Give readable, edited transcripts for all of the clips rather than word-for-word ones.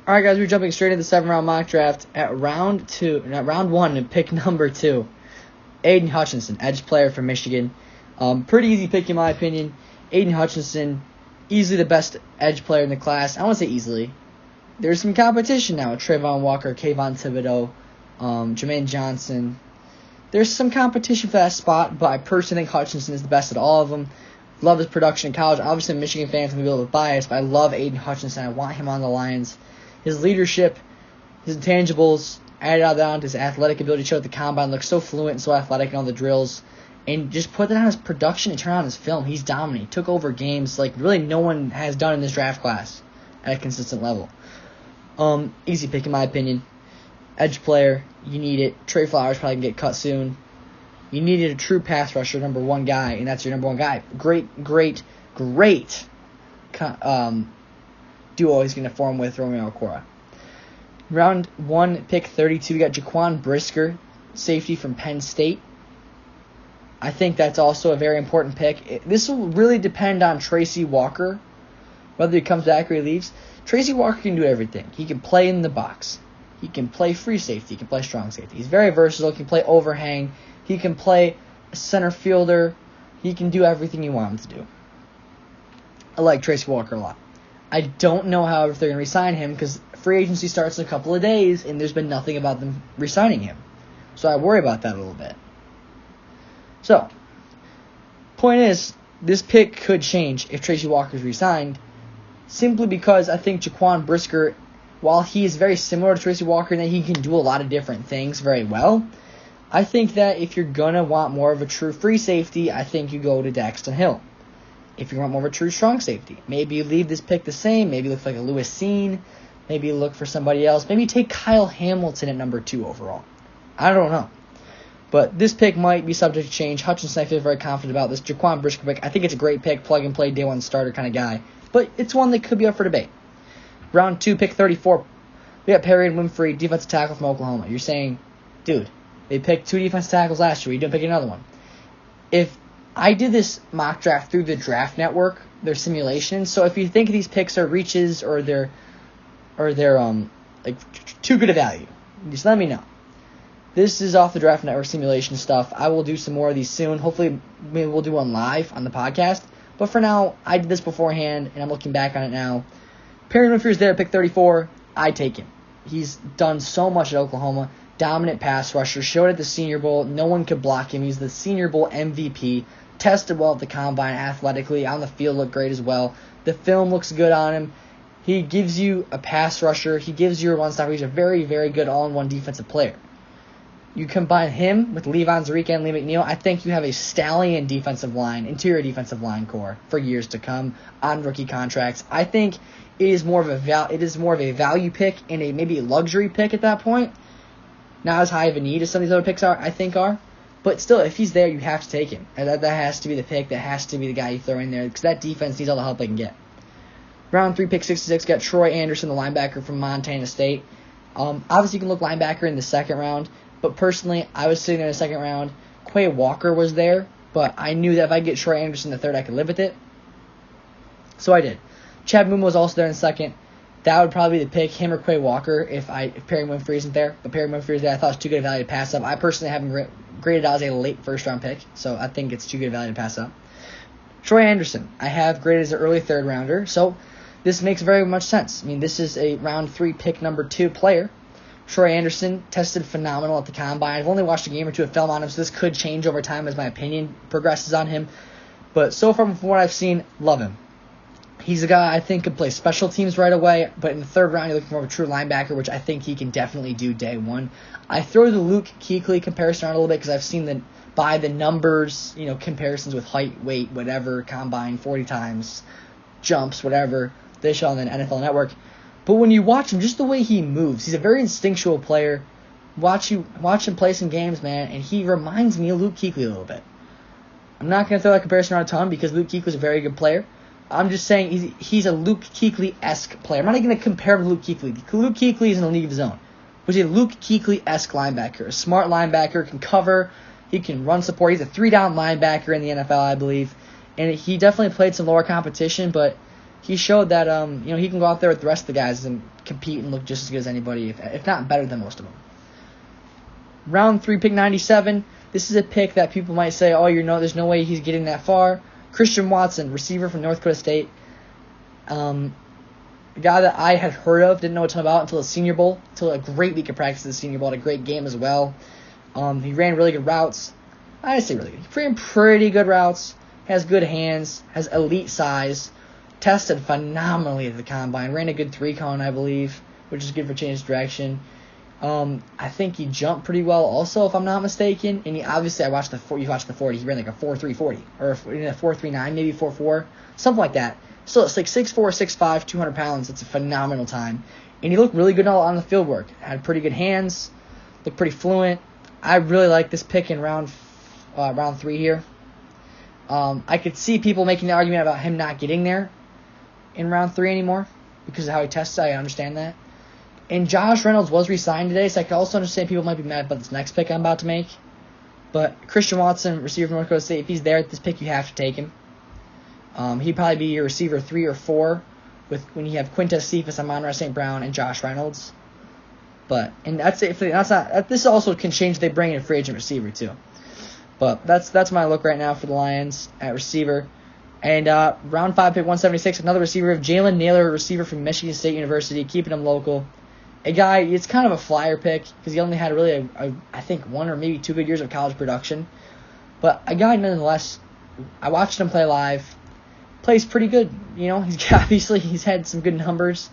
All right, guys, we're jumping straight into the 7-round mock draft at round 1 and pick number 2. Aiden Hutchinson, edge player from Michigan. Pretty easy pick in my opinion. Aiden Hutchinson, easily the best edge player in the class. I won't say easily. There's some competition now with Trayvon Walker, Kayvon Thibodeau, Jermaine Johnson. There's some competition for that spot, but I personally think Hutchinson is the best at all of them. Love his production in college. Obviously, I'm a Michigan fan, so I'm a little bit biased, but I love Aiden Hutchinson. I want him on the Lions. His leadership, his intangibles, added on to his athletic ability, showed at the combine, looks so fluent and so athletic in all the drills. And just put that on his production and turn on his film. He's dominant. He took over games like really no one has done in this draft class at a consistent level. Easy pick in my opinion. Edge player, you need it. Trey Flowers probably can get cut soon. You needed a true pass rusher, number one guy, and that's your number one guy. Great duo he's going to form with Romeo Okwara. Round 1, pick 32, we got Jaquan Brisker, safety from Penn State. I think that's also a very important pick. This will really depend on Tracy Walker, whether he comes back or he leaves. Tracy Walker can do everything. He can play in the box. He can play free safety. He can play strong safety. He's very versatile. He can play overhang. He can play a center fielder. He can do everything you want him to do. I like Tracy Walker a lot. I don't know, however, if they're going to re-sign him because free agency starts in a couple of days and there's been nothing about them re-signing him. So I worry about that a little bit. So, point is, this pick could change if Tracy Walker's re-signed, simply because I think Jaquan Brisker, while he is very similar to Tracy Walker in that he can do a lot of different things very well, I think that if you're going to want more of a true free safety, I think you go to Daxton Hill. If you want more of a true strong safety, maybe you leave this pick the same, maybe look like a Lewis Seen, maybe you look for somebody else, maybe take Kyle Hamilton at number 2 overall. I don't know. But this pick might be subject to change. Hutchinson, I feel very confident about this. Jaquan Brisker pick, I think it's a great pick, plug-and-play, day-one starter kind of guy. But it's one that could be up for debate. Round 2, pick 34. We got Perrion Winfrey, defensive tackle from Oklahoma. You're saying, dude, they picked 2 defensive tackles last year. You didn't pick another one. If I did this mock draft through the Draft Network, their simulations, so if you think these picks are reaches or they're like too good a value, just let me know. This is off the Draft Network simulation stuff. I will do some more of these soon. Hopefully, maybe we'll do one live on the podcast. But for now, I did this beforehand, and I'm looking back on it now. Perrion Winfrey's there at pick 34. I take him. He's done so much at Oklahoma. Dominant pass rusher. Showed at the Senior Bowl. No one could block him. He's the Senior Bowl MVP. Tested well at the combine athletically. On the field looked great as well. The film looks good on him. He gives you a pass rusher. He gives you a one-stopper. He's a very, very good all-in-one defensive player. You combine him with Levon Zarica and Lee McNeil, I think you have a stallion defensive line, interior defensive line core for years to come on rookie contracts. I think it is more of a value pick and maybe a luxury pick at that point. Not as high of a need as some of these other picks are. But still, if he's there, you have to take him. And that has to be the pick. That has to be the guy you throw in there because that defense needs all the help they can get. Round 3, pick 66, got Troy Anderson, the linebacker from Montana State. Obviously, you can look linebacker in the second round. But personally, I was sitting there in the second round. Quay Walker was there, but I knew that if I get Troy Anderson in the third, I could live with it. So I did. Chad Muma was also there in the second. That would probably be the pick, him or Quay Walker, if Perrion Winfrey isn't there. But Perrion Winfrey is there. I thought it was too good a value to pass up. I personally have him graded out as a late first-round pick, so I think it's too good a value to pass up. Troy Anderson, I have graded as an early third-rounder, so this makes very much sense. I mean, this is a round 3 pick number 2 player. Troy Anderson tested phenomenal at the combine. I've only watched a game or two of film on him, so this could change over time as my opinion progresses on him. But so far, from what I've seen, love him. He's a guy I think could play special teams right away, but in the third round, you're looking for a true linebacker, which I think he can definitely do day one. I throw the Luke Kuechly comparison around a little bit because I've seen by the numbers, comparisons with height, weight, whatever, combine, 40 times, jumps, whatever, they show on the NFL Network. But when you watch him, just the way he moves, he's a very instinctual player. Watch him play some games, man, and he reminds me of Luke Kuechly a little bit. I'm not going to throw that comparison around a ton because Luke Kuechly is a very good player. I'm just saying he's a Luke Kuechly-esque player. I'm not even going to compare him to Luke Kuechly. Luke Kuechly is in the league of his own. But he's a Luke Kuechly-esque linebacker. A smart linebacker, can cover, he can run support. He's a 3-down linebacker in the NFL, I believe. And he definitely played some lower competition, but he showed that he can go out there with the rest of the guys and compete and look just as good as anybody, if not better than most of them. Round 3, pick 97. This is a pick that people might say, there's no way he's getting that far. Christian Watson, receiver from North Dakota State. A guy that I had heard of, didn't know a ton about until the Senior Bowl, until a great week of practice at the Senior Bowl, had a great game as well. He ran really good routes. I say really good. He ran pretty good routes, has good hands, has elite size, tested phenomenally at the combine, ran a good 3-cone, I believe, which is good for change of direction. I think he jumped pretty well also, if I'm not mistaken. And I watched the 40. He ran like a 4.3 40, or a 4.39, maybe 4.4, something like that. So it's like 6'4", 6'5", 200 pounds. It's a phenomenal time. And he looked really good on the field work. Had pretty good hands, looked pretty fluent. I really like this pick in round 3 here. I could see people making the argument about him not getting there in round 3 anymore because of how he tested. I understand that. And Josh Reynolds was re-signed today, so I can also understand people might be mad about this next pick I'm about to make. But Christian Watson, receiver from North Dakota State, if he's there at this pick, you have to take him. He'd probably be your receiver 3 or 4 when you have Quintez Cephas, Amon-Ra St. Brown, and Josh Reynolds. That's it. This also can change if they bring in a free agent receiver too. But that's my look right now for the Lions at receiver. And round 5, pick 176, another receiver of Jalen Naylor, receiver from Michigan State University, keeping him local. A guy, it's kind of a flyer pick because he only had really, I think, 1 or maybe 2 good years of college production. But a guy nonetheless, I watched him play live, plays pretty good. He's had some good numbers.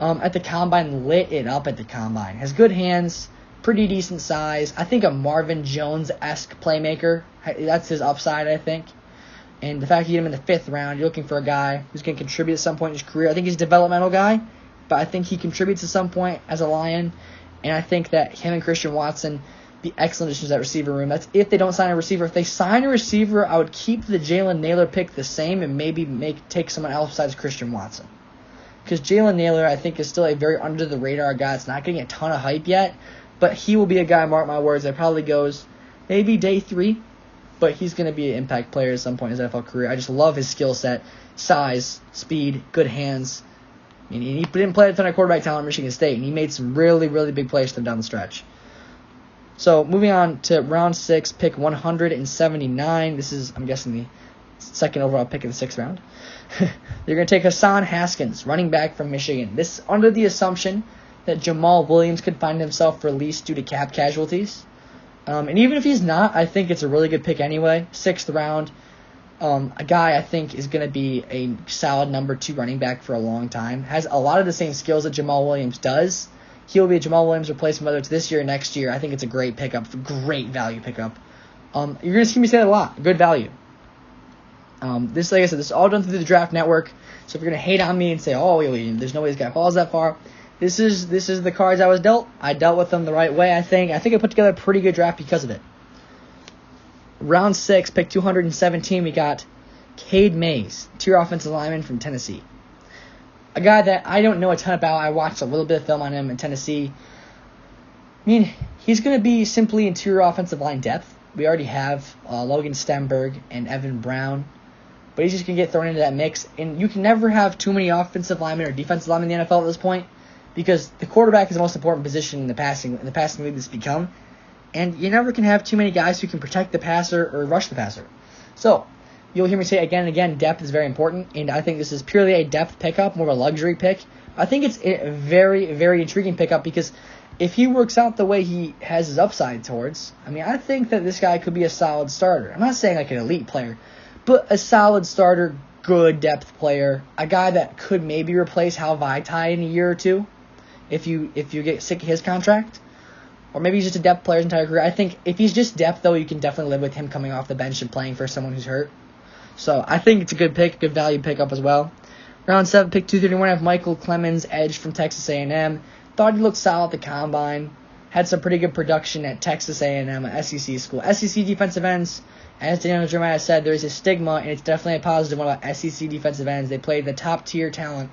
At the combine, lit it up at the combine. Has good hands, pretty decent size. I think a Marvin Jones-esque playmaker. That's his upside, I think. And the fact you get him in the 5th round, you're looking for a guy who's going to contribute at some point in his career. I think he's a developmental guy, but I think he contributes at some point as a Lion. And I think that him and Christian Watson be excellent additions to that receiver room. That's if they don't sign a receiver. If they sign a receiver, I would keep the Jalen Naylor pick the same and maybe take someone else besides Christian Watson. Because Jalen Naylor, I think, is still a very under-the-radar guy. It's not getting a ton of hype yet, but he will be a guy, mark my words, that probably goes maybe day 3, but he's going to be an impact player at some point in his NFL career. I just love his skill set, size, speed, good hands. And he didn't play a ton of quarterback talent at Michigan State, and he made some really, really big plays for them down the stretch. So moving on to round 6, pick 179. This is, I'm guessing, the second overall pick of the 6th round. They're going to take Hassan Haskins, running back from Michigan. This under the assumption that Jamal Williams could find himself released due to cap casualties. And even if he's not, I think it's a really good pick anyway. 6th round. A guy I think is going to be a solid number 2 running back for a long time. Has a lot of the same skills that Jamal Williams does. He'll be a Jamal Williams replacement, whether it's this year or next year. I think it's a great pickup, great value pickup. You're going to see me say that a lot. Good value. This, like I said, this is all done through the Draft Network. So if you're going to hate on me and say, there's no way this guy falls that far, this is the cards I was dealt. I dealt with them the right way, I think. I think I put together a pretty good draft because of it. Round 6, pick 217, we got Cade Mays, interior offensive lineman from Tennessee. A guy that I don't know a ton about. I watched a little bit of film on him in Tennessee. I mean, he's going to be simply interior offensive line depth. We already have Logan Stenberg and Evan Brown, but he's just going to get thrown into that mix. And you can never have too many offensive linemen or defensive linemen in the NFL at this point because the quarterback is the most important position in the passing league that's become. And you never can have too many guys who can protect the passer or rush the passer. So, you'll hear me say again and again, depth is very important, and I think this is purely a depth pickup, more of a luxury pick. I think it's a very, very intriguing pickup because if he works out the way he has his upside towards, I think that this guy could be a solid starter. I'm not saying like an elite player, but a solid starter, good depth player, a guy that could maybe replace Hal Vaitai in a year or two if you get sick of his contract. Or maybe he's just a depth player his entire career. I think if he's just depth, though, you can definitely live with him coming off the bench and playing for someone who's hurt. So I think it's a good pick, good value pickup as well. Round 7, pick 231, I have Michael Clemens, edge from Texas A&M. Thought he looked solid at the combine. Had some pretty good production at Texas A&M, an SEC school. SEC defensive ends, as Daniel Jeremiah said, there is a stigma, and it's definitely a positive one about SEC defensive ends. They play the top-tier talent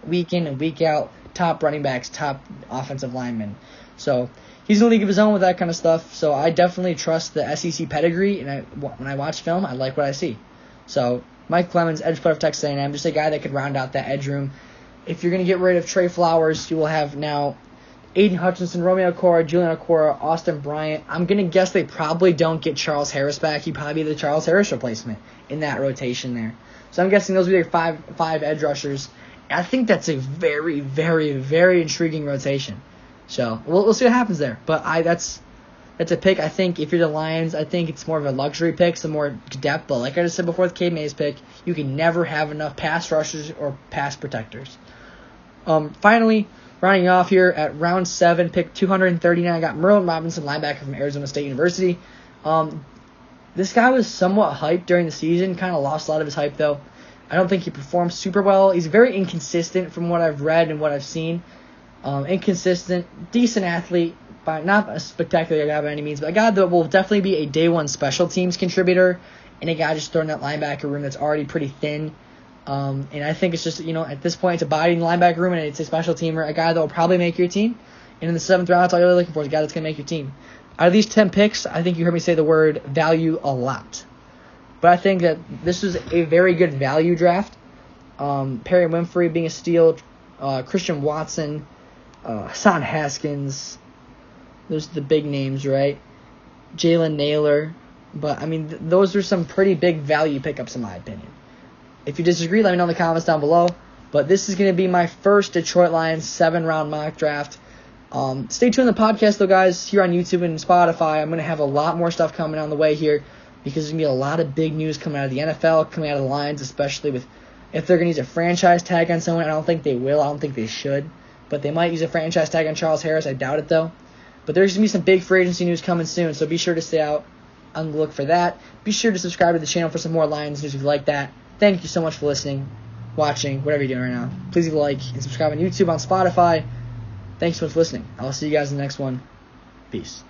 week in and week out, top running backs, top offensive linemen. So he's in a league of his own with that kind of stuff. So I definitely trust the SEC pedigree, and when I watch film, I like what I see. So Mike Clemens, edge player of Texas A&M, just a guy that could round out that edge room. If you're going to get rid of Trey Flowers, you will have now Aiden Hutchinson, Romeo Cora, Julian Okora, Austin Bryant. I'm going to guess they probably don't get Charles Harris back. He'd probably be the Charles Harris replacement in that rotation there. So I'm guessing those will be their five edge rushers. I think that's a very, very, very intriguing rotation. So we'll see what happens there. But that's a pick. I think if you're the Lions, I think it's more of a luxury pick, some more depth. But like I just said before with Cade Mays' pick, you can never have enough pass rushers or pass protectors. Finally, rounding off here at round 7, pick 239, I got Merlin Robinson, linebacker from Arizona State University. This guy was somewhat hyped during the season, kind of lost a lot of his hype though. I don't think he performed super well. He's very inconsistent from what I've read and what I've seen. Inconsistent, decent athlete, but not a spectacular guy by any means, but a guy that will definitely be a day one special teams contributor and a guy just throwing that linebacker room that's already pretty thin. And I think it's just, at this point, it's a body in the linebacker room, and it's a special teamer, a guy that will probably make your team. And in the 7th round, that's all you're really looking for, is a guy that's going to make your team. Out of these 10 picks, I think you heard me say the word value a lot. But I think that this was a very good value draft. Perry Winfrey being a steal, Christian Watson, Hassan Haskins. Those are the big names, right? Jalen Naylor. But, those are some pretty big value pickups in my opinion. If you disagree, let me know in the comments down below. But this is going to be my first Detroit Lions 7-round mock draft. Stay tuned to the podcast, though, guys, here on YouTube and Spotify. I'm going to have a lot more stuff coming on the way here because there's going to be a lot of big news coming out of the NFL, coming out of the Lions, especially with if they're going to use a franchise tag on someone. I don't think they will. I don't think they should. But they might use a franchise tag on Charles Harris. I doubt it, though. But there's going to be some big free agency news coming soon, so be sure to stay out on the look for that. Be sure to subscribe to the channel for some more Lions news if you like that. Thank you so much for listening, watching, whatever you're doing right now. Please leave a like and subscribe on YouTube, on Spotify. Thanks so much for listening. I'll see you guys in the next one. Peace.